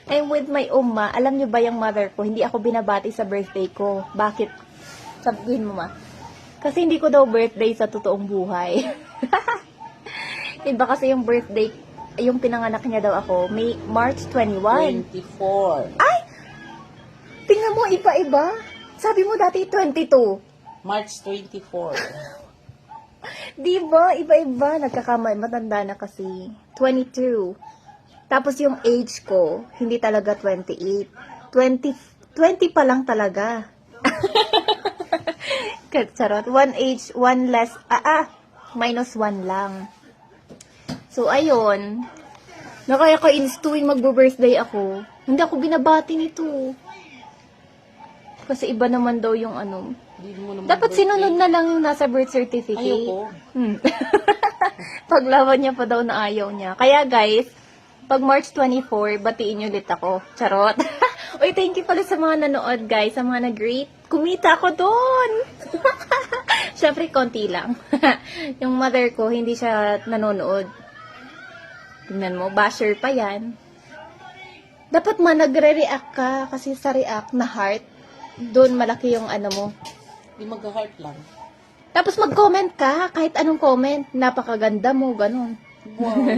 I'm with my umma. Alam niyo ba yung mother ko, hindi ako binabati sa birthday ko. Bakit? Sabihin mo, ma. Kasi hindi ko daw birthday sa totoong buhay. Iba kasi yung birthday, yung pinanganak niya daw ako, May, March 21. 24. Ay! Tingnan mo, iba-iba. Sabi mo dati 22. March 24. Diba? Iba-iba. Nagkakamay. Matanda na kasi. 22. Tapos yung age ko, hindi talaga 28. 20 pa lang talaga. Charot. One age, one less. Minus 1 lang. So, ayun. Nakakainis tuwing magbo-birthday ako. Hindi ako binabati nito. Kasi iba naman daw yung ano. Hindi mo naman Dapat birthday. sinunod na lang yung nasa birth certificate. Ayoko. Paglaban niya pa daw na ayaw niya. Kaya guys, pag March 24, batiin niyo ulit ako. Charot. Uy, thank you pala sa mga nanood guys, sa mga nag-rate. Kumita ako doon. Syempre, konti lang. Yung mother ko, hindi siya nanonood. Tingnan mo, basher pa yan. Dapat nagre-react ka kasi sa react na heart, doon malaki yung ano mo. Hindi mag-heart lang. Tapos mag-comment ka, kahit anong comment, napakaganda mo, ganun. Wow.